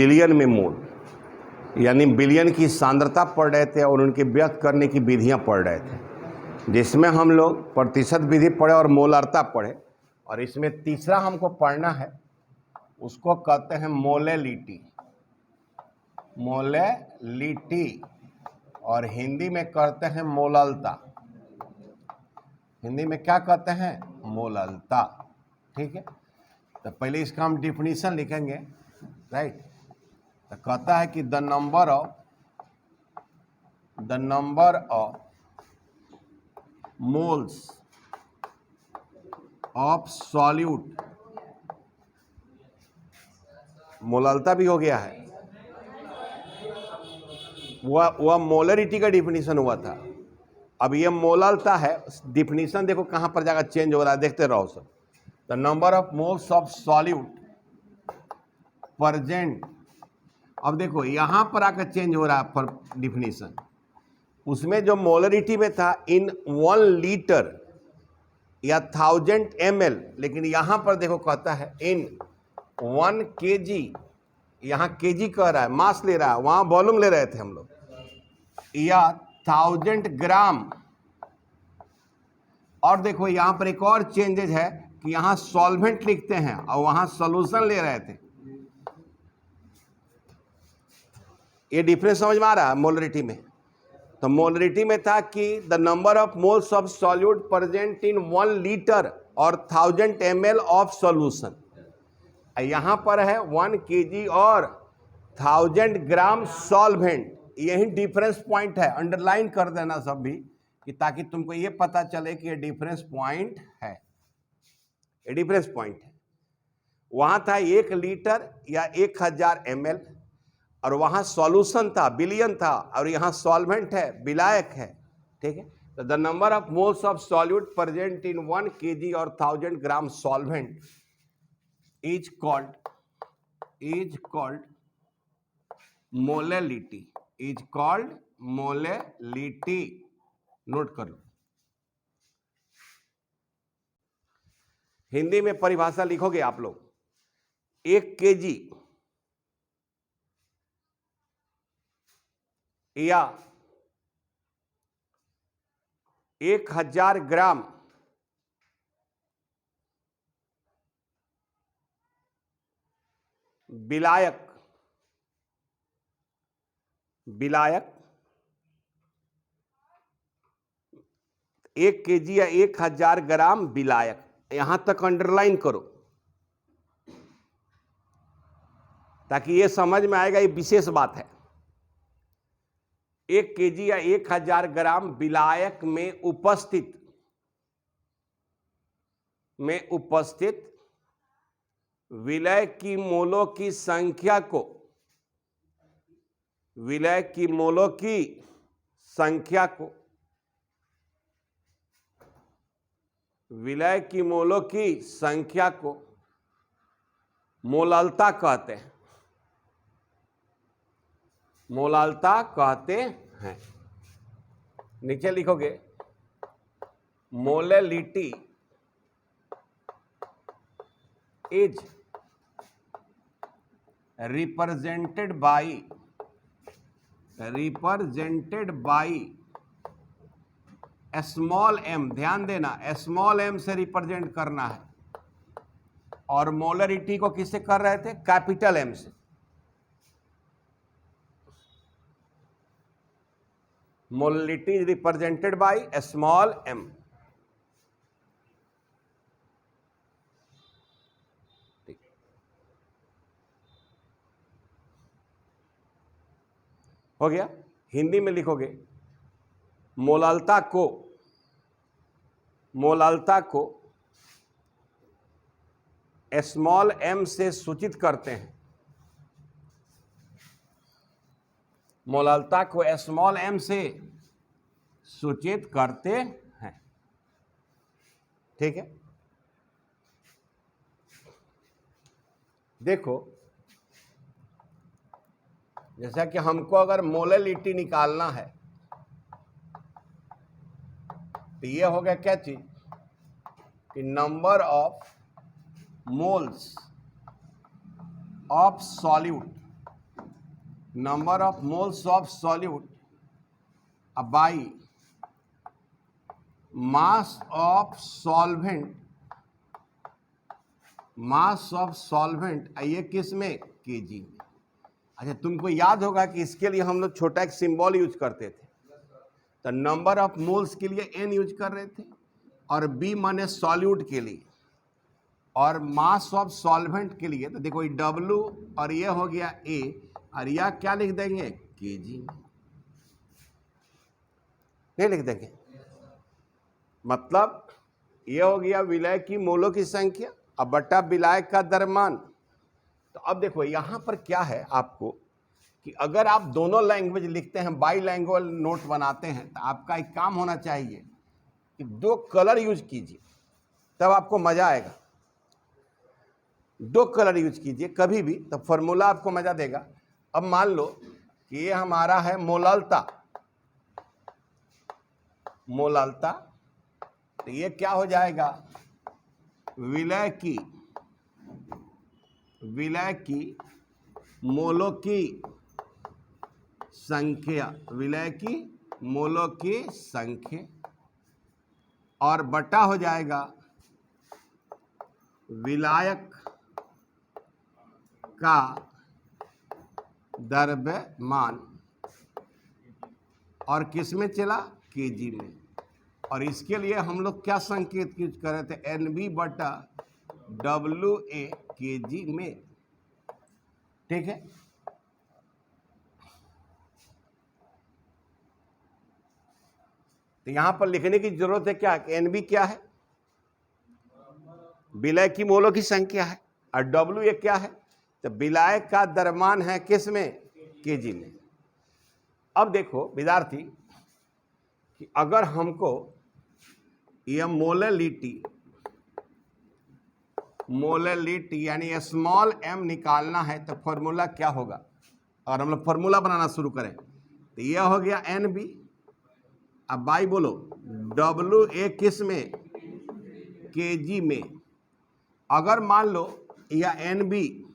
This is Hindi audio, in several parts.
बिलियन में मोल, यानी बिलियन की सांद्रता पढ़ रहे थे और उनके व्यक्त करने की विधियां पढ़ रहे थे, जिसमें हम लोग प्रतिशत विधि पढ़े और मोलारता पढ़े। और इसमें तीसरा हमको पढ़ना है, उसको कहते हैं मोलेलिटी। मोलेलिटी और हिंदी में कहते हैं मोललता। हिंदी में क्या कहते हैं? मोललता। ठीक है, तो पहले इसका हम डिफिनीशन लिखेंगे, राइट। तो कहता है कि the number of moles of solute, molality भी हो गया है, वह मोलरिटी का डिफिनीशन हुआ था। अब ये मोललता है, डिफिनीशन देखो कहां पर जाकर चेंज हो रहा है, देखते रहो सब। The number of moles of solute present, अब देखो यहां पर आकर चेंज हो रहा है पर डिफिनीशन। उसमें जो मोलरिटी में था इन 1 लीटर या 1000 ml, लेकिन यहां पर देखो कहता है इन 1 kg, यहां केजी कह रहा है, मास ले रहा है, वहां वॉल्यूम ले रहे थे हम लोग, या 1000 ग्राम। और देखो यहां पर एक और चेंजेज है कि यहां सॉल्वेंट लिखते हैं और वहां सॉल्यूशन ले रहे थे। ये डिफरेंस समझ में आ रहा है मोलरिटी में? तो मोलरिटी में था कि the number of moles of solute present in 1 litre और 1000 ml ऑफ सॉल्यूशन। यहां पर है 1 kg और 1000 ग्राम सॉल्वेंट। यही डिफरेंस पॉइंट है, अंडरलाइन कर देना सब भी, कि ताकि तुमको ये पता चले कि ये डिफरेंस पॉइंट है, ये डिफरेंस पॉइंट है। वहां था 1 लीटर या 1000 ml और वहां सॉल्यूशन था, बिलियन था, और यहां सॉल्वेंट है, विलायक है। ठीक है, तो the number of moles of solute present in 1 kg और 1000 gram solvent is called molality, is called molality. Note कर लो, हिंदी में परिभाषा लिखोगे आप लोग, 1 kg या 1000 ग्राम विलायक, 1 kg या 1000 ग्राम विलायक, यहां तक अंडरलाइन करो ताकि यह समझ में आएगा, ये विशेष बात है। 1 kg या 1000 ग्राम विलायक में उपस्थित विलय की मोलों की संख्या को, विलय की मोलों की संख्या को, विलय की मोलों की संख्या को मोललता कहते हैं, मोललता कहते हैं। नीचे लिखोगे molality is represented by small m, ध्यान देना स्मॉल m से रिप्रेजेंट करना है, और मोलरिटी को किससे कर रहे थे? कैपिटल M से। Molarity is represented by small m। हो गया। हिंदी में लिखोगे मोललता को स्मॉल m से सूचित करते हैं, मोललता को स्मॉल m से सूचित करते हैं। ठीक है, देखो जैसा कि हमको अगर मोलेलिटी निकालना है तो ये हो गया क्या चीज कि number of moles of solute number of moles of solute by mass of solvent, mass of solvent ये किस में, केजी में। अच्छा, तुमको याद होगा कि इसके लिए हम लोग छोटा एक सिंबल यूज करते थे, तो नंबर ऑफ मोल्स के लिए एन यूज कर रहे थे, और बी माने सॉल्यूट के लिए, और मास ऑफ सॉल्वेंट के लिए तो देखो ये डब्लू और ये हो गया ए, और यह क्या लिख देंगे, केजी में, नहीं लिख देंगे। मतलब ये हो गया विलय की मोलों की संख्या अब बटा विलायक का द्रव्यमान। तो अब देखो यहां पर क्या है आपको कि अगर आप दोनों लैंग्वेज लिखते हैं, बाई लैंग्वेज नोट बनाते हैं, तो आपका एक काम होना चाहिए कि दो कलर यूज कीजिए, तब आपको मजा आएगा। दो कलर यूज कीजिए कभी भी, तब फॉर्मूला आपको मजा देगा। अब मान लो कि ये हमारा है मोलालता, मोलालता, तो ये क्या हो जाएगा, विलय की मोलों की संख्या, विलय की मोलों की संख्या, और बटा हो जाएगा विलायक का द्रव्यमान, और किस में चला, केजी में। और इसके लिए हम लोग क्या संकेत यूज कर रहे थे, एनबी बटा डब्ल्यू ए केजी में, ठीक है। तो यहां पर लिखने की जरूरत है क्या, एनबी क्या है, विलय की मोलों की संख्या है, और डब्ल्यू ए क्या है, तो विलायक का द्रव्यमान है किस में, केजी में। अब देखो विद्यार्थी कि अगर हमको यह मोलैलिटी यानी स्मॉल एम निकालना है, तो फॉर्मूला क्या होगा, और हम लोग फॉर्मूला बनाना शुरू करें, तो यह हो गया एन बी, अब बाई बोलो डब्ल्यू ए किस में, केजी में। अगर मान लो यह एन बी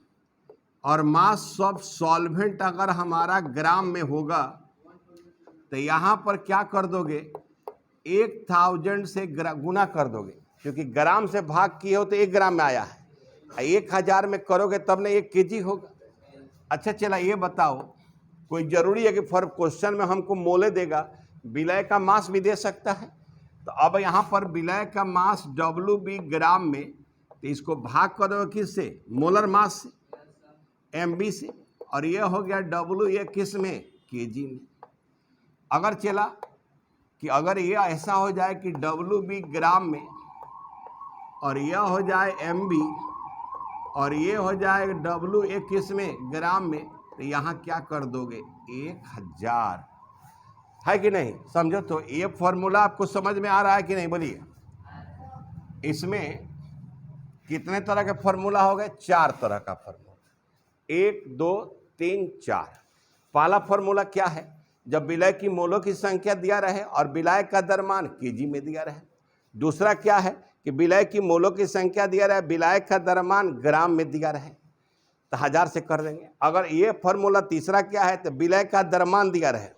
और मास ऑफ सॉल्वेंट अगर हमारा ग्राम में होगा, तो यहां पर क्या कर दोगे, 1000 से गुना कर दोगे, क्योंकि ग्राम से भाग किए हो तो 1 ग्राम में आया है, 1000 में करोगे तब ना 1 केजी होगा। अच्छा चला ये बताओ, कोई जरूरी है कि फॉर क्वेश्चन में हमको मोले देगा, विलय का मास भी दे सकता है। तो अब यहाँ पर विलय का मास डब्ल्यू बी ग्राम में, तो इसको भाग करोगे किससे, मोलर मास से, एम बी से, और ये हो गया डब्ल्यू ये किस में, केजी में। अगर चला कि अगर ये ऐसा हो जाए कि डब्ल्यू बी ग्राम में, और यह हो जाए एम बी, और ये हो जाए डब्ल्यू ए किस में, ग्राम में, तो यहाँ क्या कर दोगे, 1000, है कि नहीं, समझो। तो ये फॉर्मूला आपको समझ में आ रहा है कि नहीं, बोलिए। इसमें कितने तरह के फॉर्मूला हो गए, 4 तरह का फॉर्मूला, 1 2 3 4। पहला फॉर्मूला क्या है, जब विलय की मोलों की संख्या दिया रहे और विलय का द्रव्यमान केजी में दिया रहे। दूसरा क्या है कि विलय की मोलों की संख्या दिया रहे, विलय का द्रव्यमान ग्राम में दिया रहे, तो 1000 से कर देंगे। अगर ये फॉर्मूला तीसरा क्या है, तो विलय का द्रव्यमान दिया रहे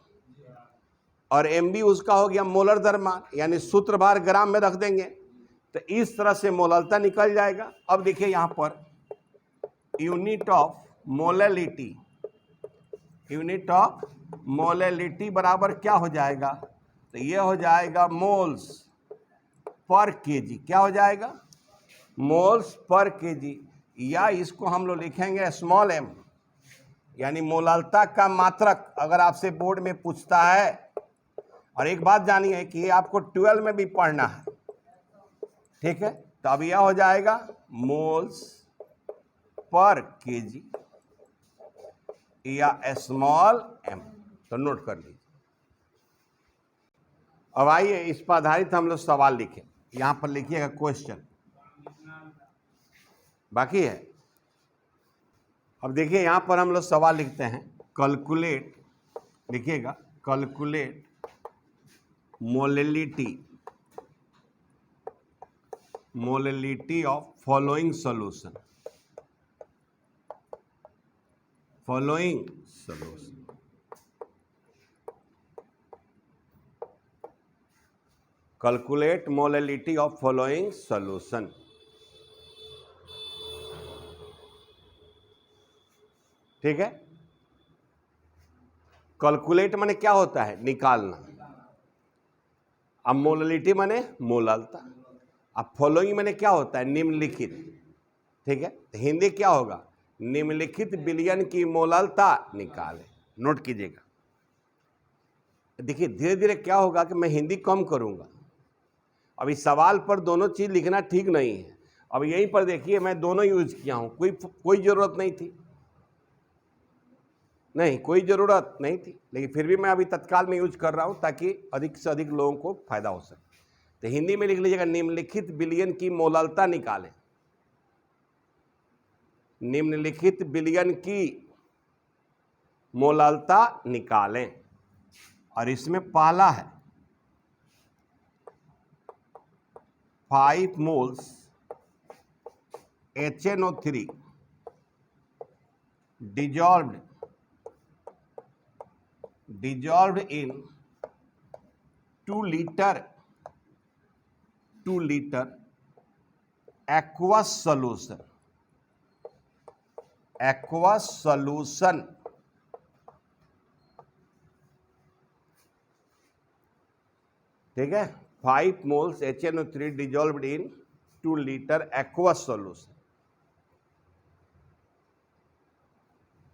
और एमबी उसका हो गया मोलर द्रव्यमान, यानी सूत्र भार ग्राम में रख देंगे, तो इस तरह से मोललता निकल जाएगा। अब देखिए यहाँ per unit of molality, unit of molality बराबर क्या हो जाएगा, तो ये हो जाएगा मोल्स पर केजी। क्या हो जाएगा, मोल्स पर केजी, या इसको हम लोग लिखेंगे स्मॉल एम, यानी मोलालता का मात्रक। अगर आपसे बोर्ड में पूछता है, और एक बात जानिए कि ये आपको 12 में भी पढ़ना है, ठीक है, तो अब यह हो जाएगा मोल्स पर केजी या स्मॉल एम, तो नोट कर लीजिए। अब आइए इस पर आधारित हम लोग सवाल लिखें। यहां पर लिखिएगा क्वेश्चन, बाकी है। अब देखिए यहां पर हम लोग सवाल लिखते हैं, कैलकुलेट, लिखिएगा calculate molality of following solution, following solution. Calculate molality of following solution. ठीक है, कैलकुलेट माने क्या होता है, निकालना। अब मोलैलिटी माने मोलालता। अब फॉलोइंग माने क्या होता है, निम्नलिखित। ठीक है, तो हिंदी क्या होगा, निम्नलिखित विलयन की मोलालता निकाले। नोट कीजिएगा। देखिए धीरे धीरे क्या होगा कि मैं हिंदी कम करूंगा। अब इस सवाल पर दोनों चीज लिखना ठीक नहीं है। अब यहीं पर देखिए मैं दोनों यूज किया हूं, कोई जरूरत नहीं थी, नहीं कोई ज़रूरत नहीं थी, लेकिन फिर भी मैं अभी तत्काल में यूज कर रहा हूं ताकि अधिक से अधिक लोगों को फायदा हो सके। तो हिंदी में लिख लीजिएगा, निम्नलिखित विलयन की मोलालता निकालें। निम्नलिखित विलयन की मोलालता निकालें। और इसमें पहला है 5 moles HNO3 dissolved in 2 liter aqueous solution। ठीक है, 5 moles HNO3 dissolved in 2 liter aqueous solution।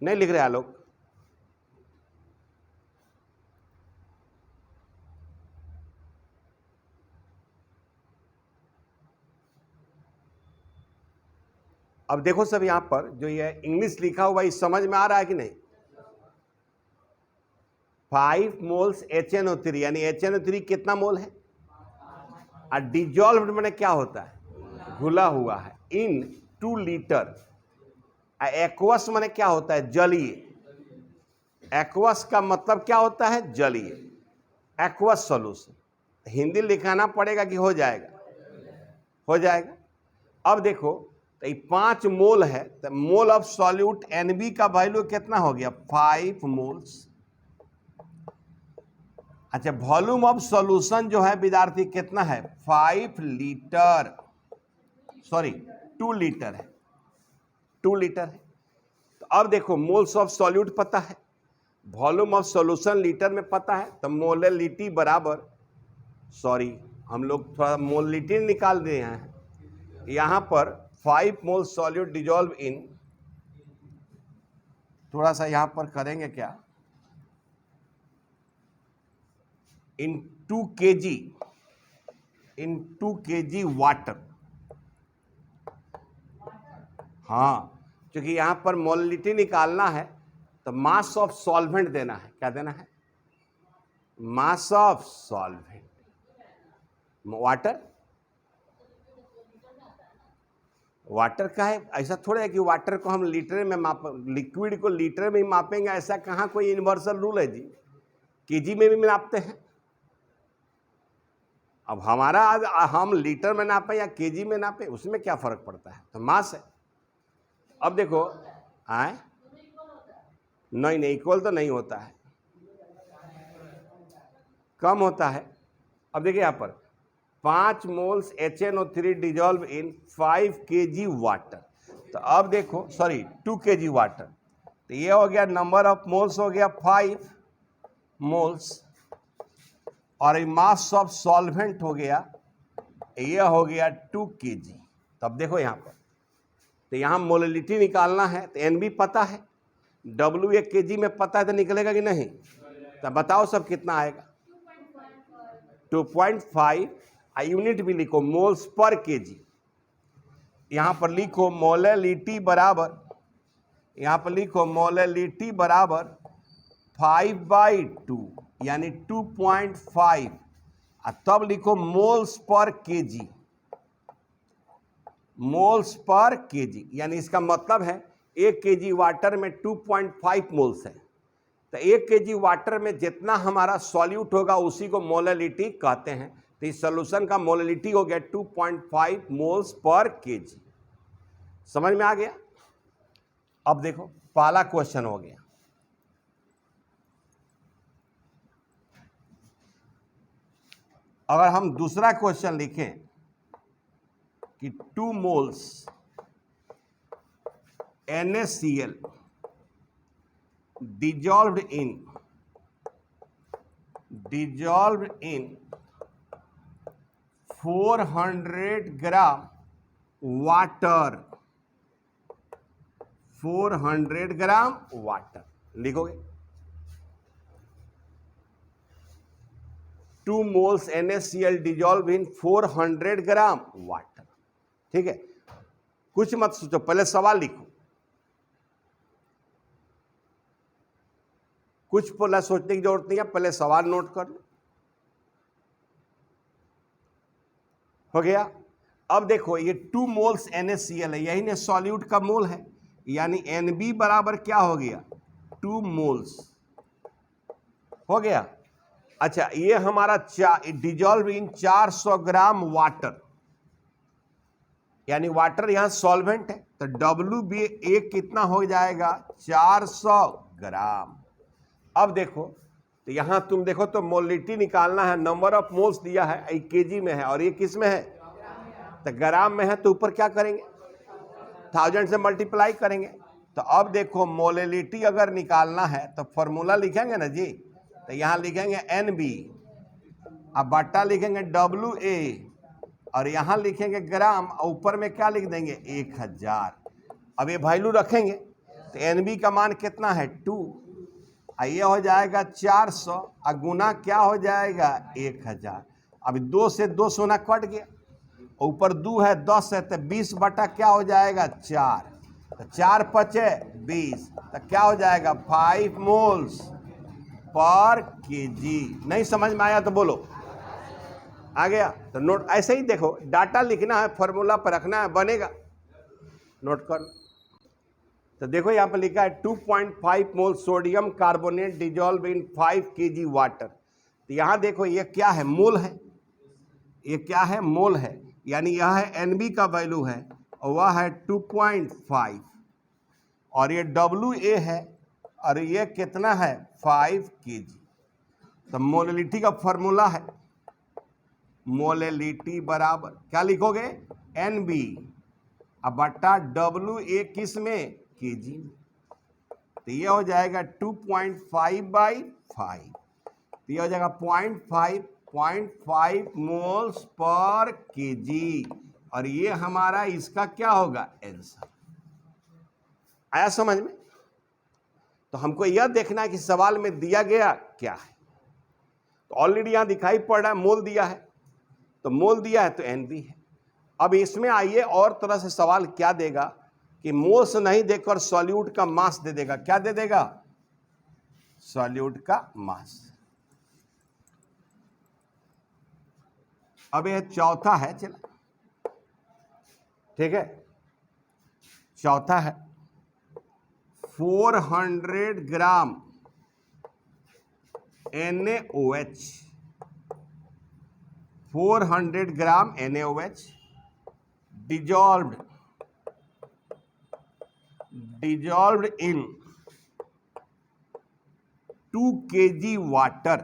नहीं लिख रहे आलोक? अब देखो सब यहां पर जो ये इंग्लिश लिखा हुआ है समझ में आ रहा है कि नहीं? 5 मोल्स HNO3 यानी HNO3 कितना मोल है, और डिजॉल्व्ड माने क्या होता है, घुला हुआ है, इन 2 लीटर। एक्वस माने क्या होता है, जलीय। एक्वस का मतलब क्या होता है, जलीय। Aqueous solution. हिंदी लिखाना पड़ेगा कि हो जाएगा, हो जाएगा। अब देखो तो ये 5 मोल है, तो मोल ऑफ सॉल्यूट NB का वैल्यू कितना हो गया, 5 मोल्स। अच्छा, वॉल्यूम ऑफ सॉल्यूशन जो है विद्यार्थी कितना है, 5 लीटर, सॉरी 2 लीटर है, 2 लीटर है। तो अब देखो मोल्स ऑफ सॉल्यूट पता है, वॉल्यूम ऑफ सॉल्यूशन लीटर में पता है, तो मोलैलिटी बराबर, सॉरी हम लोग थोड़ा मोलैलिटी निकाल दिए हैं। यहां पर 5 मोल सॉल्यूट डिजॉल्व इन, थोड़ा सा यहां पर करेंगे क्या, इन 2 kg वाटर। हाँ, क्योंकि यहां पर मोलैलिटी निकालना है तो मास ऑफ सॉल्वेंट देना है। क्या देना है, मास ऑफ सॉल्वेंट। वाटर का है, ऐसा थोड़ा है कि वाटर को हम लीटर में लिक्विड को लीटर में ही मापेंगे, ऐसा कहाँ कोई यूनिवर्सल रूल है जी, केजी में भी नापते हैं। अब हमारा आज हम लीटर में नापे या केजी में नापे, उसमें क्या फर्क पड़ता है, तो मास है। अब देखो आए, नहीं इक्वल तो नहीं होता है, कम होता है। अब देखिए यहाँ पर 5 moles HNO3 dissolve in 5 kg water. तो अब देखो, सॉरी 2 kg वाटर, तो ये हो गया नंबर ऑफ मोल्स हो गया 5 मोल्स, और मास ऑफ सॉल्वेंट हो गया, ये हो गया 2 kg। तब देखो यहाँ पर, तो यहाँ मोलैलिटी निकालना है तो NB पता है, W एक kg में पता है, तो निकलेगा कि नहीं, तो बताओ सब कितना आएगा, 2.5। यूनिट भी लिखो, मोल्स पर केजी। यहां पर लिखो मोलैलिटी बराबर, यहां पर लिखो मोलैलिटी बराबर 5/2 यानी 2.5, तब लिखो moles per KG, moles per KG. यानी इसका मतलब है 1 kg वाटर में 2.5 मोल्स है, तो 1 kg वाटर में जितना हमारा सॉल्यूट होगा उसी को मोलैलिटी कहते हैं। तो इस सॉल्यूशन का मोलैलिटी हो गया 2.5 मोल्स पर केजी। समझ में आ गया? अब देखो पहला क्वेश्चन हो गया। अगर हम दूसरा क्वेश्चन लिखें कि 2 moles NaCl dissolved in 400 gram water, 400 gram water लिखोगे। 2 moles NaCl dissolved in 400 gram water. ठीक है, कुछ मत सोचो, पहले सवाल लिखो। कुछ पहले सोचने की जरूरत नहीं है, पहले सवाल नोट कर लो। हो गया। अब देखो ये 2 मोल्स NaCl है, यही ने सॉल्यूट का मोल है, यानी Nb बराबर क्या हो गया 2 मोल्स हो गया। अच्छा, ये हमारा डिजॉल्व इन 400 ग्राम वाटर, यानी वाटर यहां सॉल्वेंट है, तो WBA कितना हो जाएगा 400 ग्राम। अब देखो तो यहां तुम देखो तो मोलिटी निकालना है, नंबर ऑफ मोल्स दिया है, ये केजी में है और ये किस में है तो ग्राम में है, तो ऊपर क्या करेंगे 1000 से मल्टीप्लाई करेंगे। तो अब देखो मोलिटी अगर निकालना है तो फॉर्मूला लिखेंगे ना जी, तो यहां लिखेंगे NB, अब बट्टा लिखेंगे WA और यहां लिखेंगे ग्राम और ऊपर में क्या लिख देंगे 1000। अब ये वैल्यू रखेंगे तो NB का मान कितना है 2, ये हो जाएगा 400 और गुना क्या हो जाएगा 1000। अब 2 से 2 सोना कट गया, ऊपर 2 है 10 है, तो 20 बटा क्या हो जाएगा 4, तो 4 पचे 20, तो क्या हो जाएगा 5 मोल्स पर केजी। नहीं समझ में आया तो बोलो, आ गया। तो नोट ऐसे ही देखो, डाटा लिखना है, फॉर्मूला पर रखना है, बनेगा, नोट कर। तो देखो यहाँ पर लिखा है 2.5 मोल sodium carbonate dissolve in 5 kg water. तो यहाँ देखो ये क्या है मोल है, ये क्या है मोल है, यानी यह है NB का वैल्यू है और वह है 2.5 और ये WA है और ये कितना है 5 kg। तो मोलिटी का फॉर्मूला है, मोलिटी बराबर क्या लिखोगे NB अब बट्टा WA किस में केजी में, तो ये हो जाएगा 2.5/5, तो ये हो जाएगा 0.5 मोल्स पर केजी और ये हमारा इसका क्या होगा आंसर। आया समझ में? तो हमको यह देखना है कि सवाल में दिया गया क्या है। तो ऑलरेडी यहां दिखाई पड़ रहा है मोल दिया है, तो मोल दिया है तो NB है। अब इसमें आइए और तरह से सवाल क्या देगा कि मोल्स नहीं देकर सॉल्यूट का मास दे देगा। क्या दे देगा सॉल्यूट का मास। अब यह चौथा है, चला ठीक है, चौथा है 400 ग्राम NaOH, 400 gram NaOH dissolved in 2 kg water,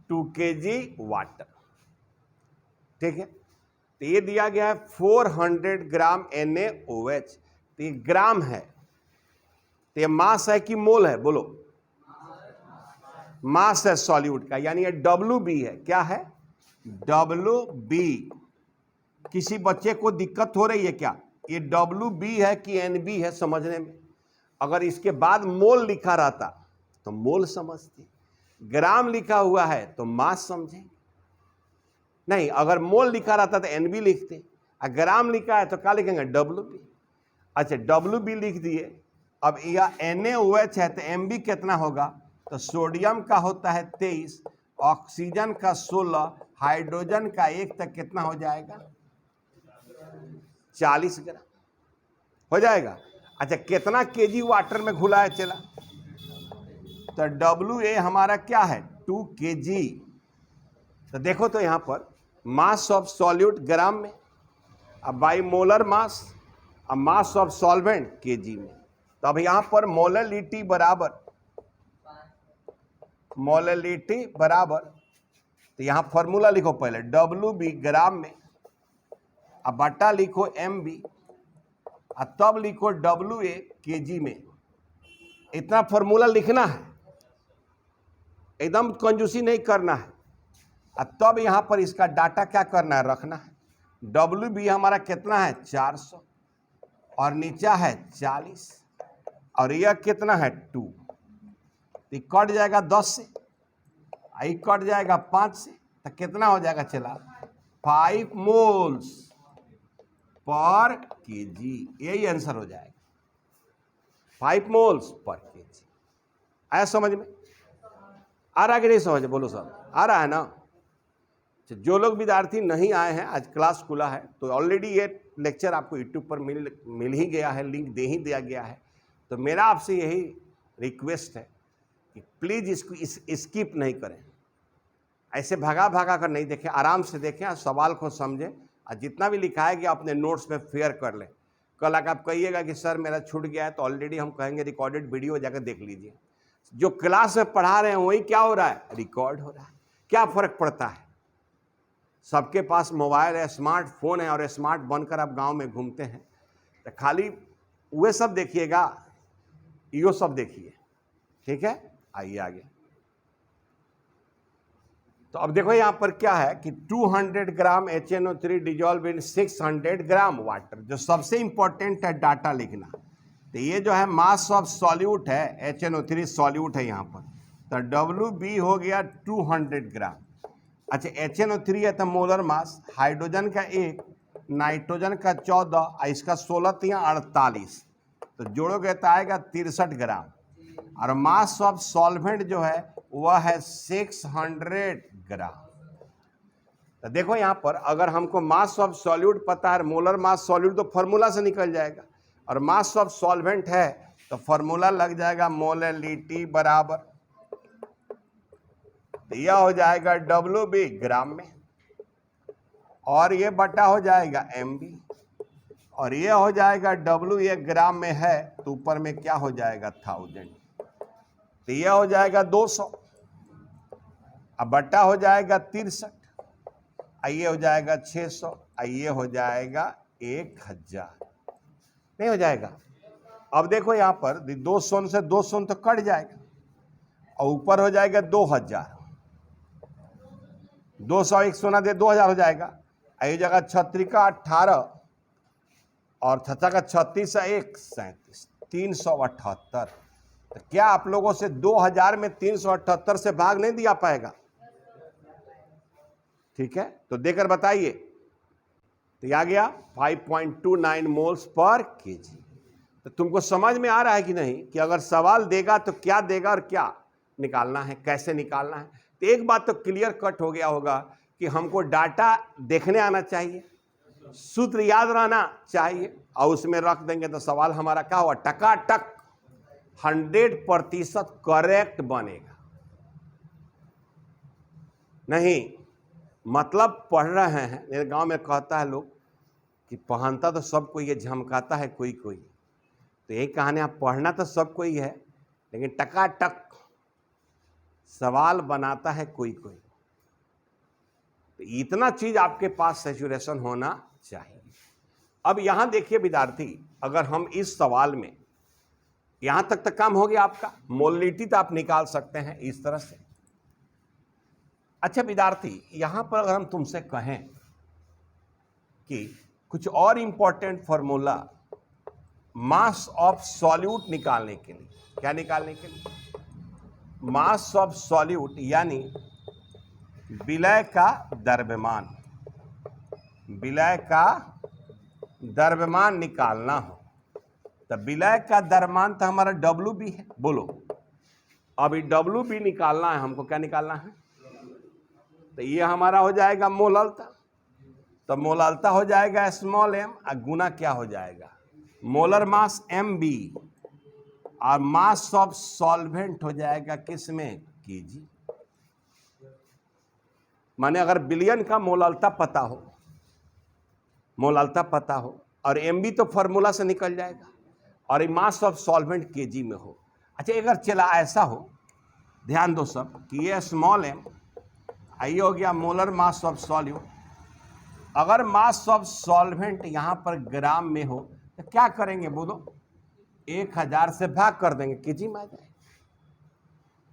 2 kg water. ठीक है, तो ये दिया गया है 400 ग्राम NaOH, तो ये ग्राम है, तो ये मास है कि मोल है बोलो, मास है सॉल्यूट का, यानी ये WB है। क्या है WB। किसी बच्चे को दिक्कत हो रही है क्या, ये WB है कि NB है समझने में? अगर इसके बाद मोल लिखा रहता तो मोल समझते, ग्राम लिखा हुआ है तो मास समझेंगे। नहीं, अगर मोल लिखा रहता तो NB लिखते, और ग्राम लिखा है तो क्या लिखेंगे WB। अच्छा WB लिख दिए, अब यह NaOH है तो MB कितना होगा, तो सोडियम का होता है 23, ऑक्सीजन का 16, हाइड्रोजन का 1, तक कितना हो जाएगा 40 ग्राम हो जाएगा। अच्छा कितना केजी वाटर में घुला है चला, तो WA हमारा क्या है 2 kg। तो देखो तो यहाँ पर मास ऑफ सॉल्यूट ग्राम में, अब बाई मोलर मास, अब मास ऑफ सॉल्वेंट केजी में। तो अब यहां पर मोलरिटी बराबर, तो यहां फॉर्मूला लिखो पहले WB ग्राम में, अब बटा लिखो MB, और तब लिखो WA केजी में। इतना फॉर्मूला लिखना है, एकदम कंजूसी नहीं करना है। और तब यहां पर इसका डाटा क्या करना है, रखना है। WB हमारा कितना है 400, और नीचा है 40, और यह कितना है 2, तो कट जाएगा 10 से, आई कट जाएगा 5 से, तो कितना हो जाएगा चला 5 मोल्स पर केजी। यही आंसर हो जाएगा 5 मोल्स पर केजी। आया समझ में? आ रहा है कि नहीं समझ? बोलो सब आ रहा है ना? जो लोग विद्यार्थी नहीं आए हैं, आज क्लास खुला है, तो ऑलरेडी ये लेक्चर आपको यूट्यूब पर मिल ही गया है, लिंक दे ही दिया गया है। तो मेरा आपसे यही रिक्वेस्ट है कि प्लीज़ इसको स्किप नहीं करें, ऐसे भगा कर नहीं देखें, आराम से देखें और सवाल को समझें, और जितना भी लिखा है कि अपने नोट्स में फेयर कर लें। कल आप कहिएगा कि सर मेरा छूट गया है, तो ऑलरेडी हम कहेंगे रिकॉर्डेड वीडियो जाकर देख लीजिए। जो क्लास में पढ़ा रहे हैं वही क्या हो रहा है, रिकॉर्ड हो रहा है। क्या फ़र्क पड़ता है? सबके पास मोबाइल है, स्मार्टफोन है, और स्मार्ट बनकर आप गांव में घूमते हैं। तो खाली वे सब देखिएगा, यो सब देखिए, ठीक है? आइए आगे। तो अब देखो यहां पर क्या है कि 200 ग्राम HNO3 dissolve in 600 gram water. जो सबसे इंपॉर्टेंट है डाटा लिखना, तो ये जो है मास ऑफ सॉल्यूट है, HNO3 सॉल्यूट है यहाँ पर, तो WB हो गया 200 ग्राम। अच्छा, HNO3 है तो मोलर मास, हाइड्रोजन का 1, नाइट्रोजन का 14, और इसका 16 या 48, तो जोड़ोगे तो आएगा 63 ग्राम। और मास ऑफ सॉल्वेंट जो है वह है 600 ग्राम। तो देखो यहाँ पर अगर हमको मास ऑफ सॉल्यूट पता है, मोलर मास सॉल्यूट, तो फॉर्मूला से निकल जाएगा, और मास ऑफ सॉल्वेंट है तो फॉर्मूला लग जाएगा मोलरिटी बराबर, तो यह हो जाएगा WB ग्राम में, और ये बटा हो जाएगा MB, और ये हो जाएगा WA ग्राम में है तो ऊपर में क्या हो जाएगा 1000, तो यह हो जाएगा 200, अब बटा हो जाएगा 63, आइए हो जाएगा 600, आइए हो जाएगा 1000, नहीं हो जाएगा। अब देखो यहाँ पर 200 से 200 तो कट जाएगा, और ऊपर हो जाएगा 2000, 200 एक सोना दे 2000 हो जाएगा। आई जगह 36 का 18, और छठा का 36 1 37, 378। तो क्या आप लोगों से 2000 में 378 से भाग नहीं दिया पाएगा? ठीक है, तो देकर बताइए। तो आ गया 5.29 मोल्स पर केजी। तो तुमको समझ में आ रहा है कि नहीं कि अगर सवाल देगा तो क्या देगा और क्या निकालना है, कैसे निकालना है? तो एक बात तो क्लियर कट हो गया होगा कि हमको डाटा देखने आना चाहिए, सूत्र याद रहना चाहिए, और उसमें रख देंगे तो सवाल हमारा क्या हुआ, टकाटक 100% करेक्ट बनेगा। नहीं मतलब पढ़ रहे हैं, मेरे गांव में कहता है लोग कि पहनता तो सब कोई है, झमकाता है कोई कोई। तो यही कहानी, आप पढ़ना तो सब कोई है, लेकिन टकाटक सवाल बनाता है कोई कोई। तो इतना चीज आपके पास सैचुरेशन होना चाहिए। अब यहां देखिए विद्यार्थी, अगर हम इस सवाल में यहां तक तो काम हो गया आपका, मोलरिटी तो आप निकाल सकते हैं इस तरह से। अच्छा विद्यार्थी, यहां पर अगर हम तुमसे कहें कि कुछ और important formula mass of solute निकालने के लिए, क्या निकालने के लिए, मास ऑफ सॉल्यूट यानी विलय का द्रव्यमान, विलय का द्रव्यमान निकालना हो, तो विलय का द्रव्यमान तो हमारा WB है। बोलो, अभी WB निकालना है हमको, क्या निकालना है? तो ये हमारा हो जाएगा मोललता, तो मोललता हो जाएगा स्मॉल m, और गुना क्या हो जाएगा मोलर मास MB, और मास ऑफ सॉल्वेंट हो जाएगा किसमें, केजी। माने अगर बिलियन का मोललता पता हो, मोललता पता हो, और MB तो फार्मूला से निकल जाएगा, और मास ऑफ सॉल्वेंट केजी में हो। अच्छा, अगर चला ऐसा हो, ध्यान दो सब कि ये स्मॉल m आई हो गया मोलर मास ऑफ सॉल्यूट। अगर मास ऑफ सॉल्वेंट यहाँ पर ग्राम में हो तो क्या करेंगे बोलो, 1000 से भाग कर देंगे, केजी में आ जाएगा,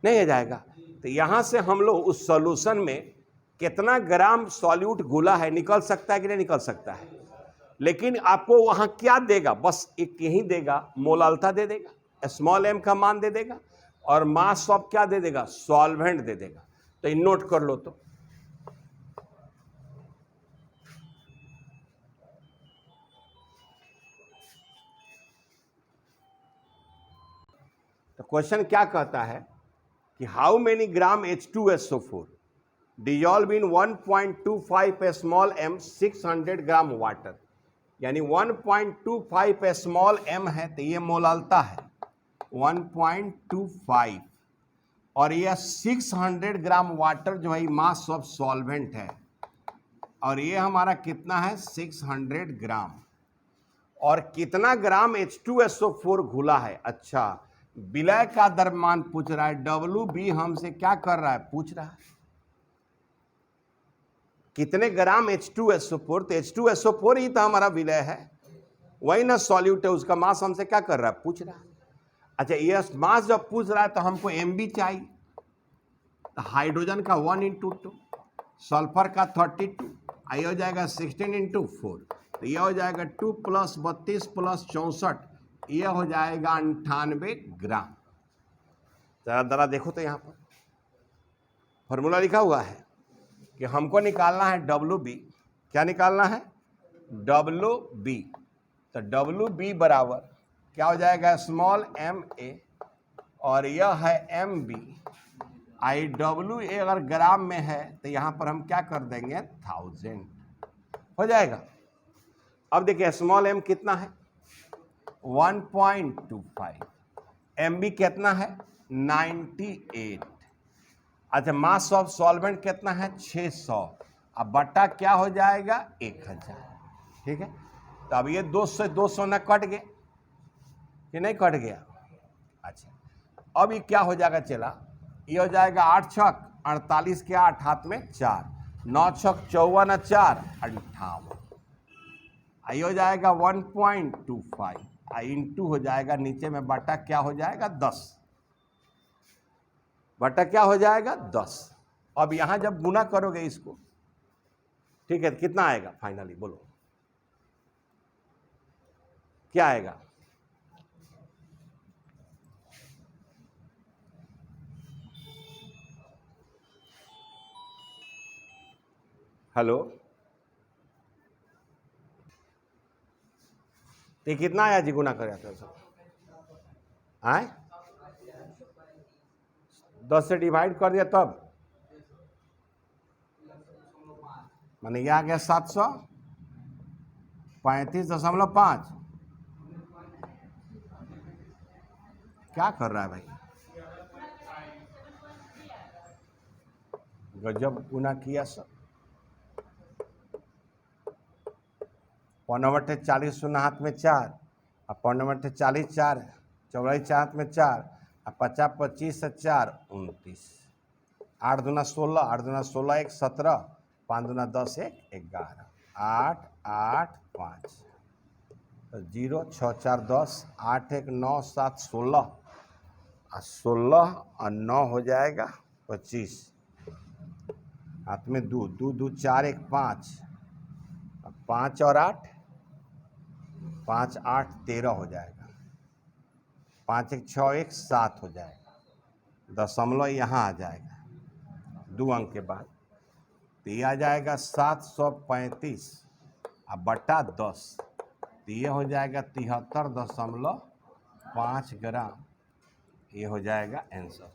नहीं आ जाएगा। तो यहाँ से हम लोग उस सॉल्यूशन में कितना ग्राम सॉल्यूट घुला है निकल सकता है कि नहीं निकल सकता है। लेकिन आपको वहाँ क्या देगा, बस एक यही देगा, मोलालता दे देगा, स्मॉल m का मान दे देगा, और मास ऑफ क्या दे देगा, सॉल्वेंट दे देगा। तो नोट कर लो। तो क्वेश्चन क्या कहता है कि how many gram H2SO4 dissolve in 1.25 small m 600 gram water, यानी 1.25 स्मॉल m है तो ये मोलालता है 1.25, और यह 600 ग्राम वाटर जो है मास ऑफ सॉल्वेंट है, और ये हमारा कितना है 600 ग्राम, और कितना ग्राम H2SO4 घुला है। अच्छा, विलय का द्रव्यमान पूछ रहा है, WB हमसे क्या कर रहा है, पूछ रहा है कितने ग्राम H2SO4, तो H2SO4 ही तो हमारा विलय है, वही ना सॉल्यूट है, उसका मास हमसे क्या कर रहा है, पूछ रहा है। अच्छा, ये मास जब पूछ रहा है तो हमको MB चाहिए, तो हाइड्रोजन का 1 × 2, सल्फर का 32, आई हो जाएगा 16 × 4, तो यह हो जाएगा 2 + 32 + 64, यह हो जाएगा 98 ग्राम। जरा देखो तो यहाँ पर फॉर्मूला लिखा हुआ है कि हमको निकालना है WB, क्या निकालना है, WB। तो WB बराबर क्या हो जाएगा, स्मॉल ma, और यह है MB। IWA अगर ग्राम में है तो यहाँ पर हम क्या कर देंगे, 1000 हो जाएगा। अब देखिए स्मॉल m कितना है, 1.25, MB कितना है 98। अच्छा, मास ऑफ सॉल्वेंट कितना है 600, अब बट्टा क्या हो जाएगा 1000, ठीक है। तो अब ये 200 न कट गए कि नहीं कट गया। अच्छा, अब ये क्या हो जाएगा, चला ये हो जाएगा 8 × 6 = 48 के 8 हाथ में 4, 9 × 6 = 54 4 58, आई हो जाएगा 1.25, आई इंटू हो जाएगा नीचे में बटा क्या हो जाएगा 10, बटा क्या हो जाएगा 10। अब यहाँ जब गुना करोगे इसको, ठीक है, कितना आएगा फाइनली बोलो, क्या आएगा, हेलो, तो कितना आया जी गुना कर सब आए, 10 से डिवाइड कर दिया तब माने ये आ गया 735.5। क्या कर रहा है भाई, गजब गुना किया सब। 5 × 40 शून्य हाथ में 4, और 5 × 40 4, चौराई 4 हाथ में 4, और 50 25 से 4 29, 8 दूना 16, 8 दूना 16 1 17, 5 दूना 10 1 11, 8 8 5, 0 6 4 10, 8 1 9 7 16, और 16 और 9 हो जाएगा 25, हाथ में 2 2 2 4 1 5, 5 और 8 5 8 13 हो जाएगा, 5 1 6 1 7 हो जाएगा, दशमलव यहाँ आ जाएगा 2 अंक के बाद, तो ये आ जाएगा 735 और बटा 10, तो ये हो जाएगा 73.5 ग्राम, ये हो जाएगा आंसर।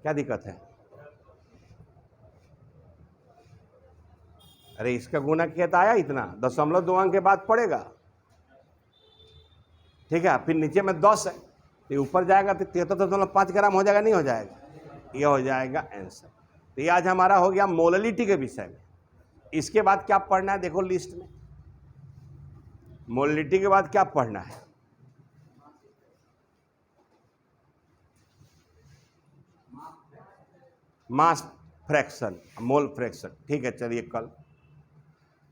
क्या दिक्कत है, अरे इसका गुना किया तो आया इतना, 0.2 अंक के बाद पड़ेगा, ठीक है। फिर नीचे में 10 है तो ऊपर जाएगा तो 73.5 ग्राम हो जाएगा, नहीं हो जाएगा, ये हो जाएगा आंसर। तो ये आज हमारा हो गया मोललिटी के विषय में। इसके बाद क्या पढ़ना है देखो लिस्ट में, मोलरिटी के बाद क्या पढ़ना है, मास फ्रैक्शन, मोल फ्रैक्शन। ठीक है, चलिए कल।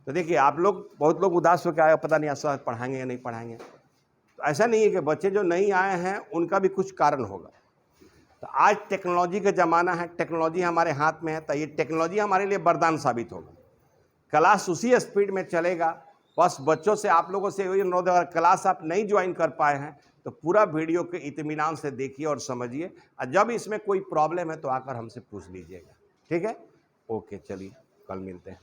तो देखिए आप लोग, बहुत लोग उदास होकर आए, पता नहीं ऐसा पढ़ाएंगे या नहीं पढ़ाएंगे। तो ऐसा नहीं है कि बच्चे जो नहीं आए हैं उनका भी कुछ कारण होगा। तो आज टेक्नोलॉजी का ज़माना है, टेक्नोलॉजी हमारे हाथ में है, तो ये टेक्नोलॉजी हमारे लिए वरदान साबित होगा। क्लास उसी स्पीड में चलेगा। बस बच्चों से, आप लोगों से वही अनुरोध है, अगर क्लास आप नहीं ज्वाइन कर पाए हैं तो पूरा वीडियो के इत्मीनान से देखिए और समझिए, और जब इसमें कोई प्रॉब्लम है तो आकर हमसे पूछ लीजिएगा। ठीक है, ओके, चलिए कल मिलते हैं।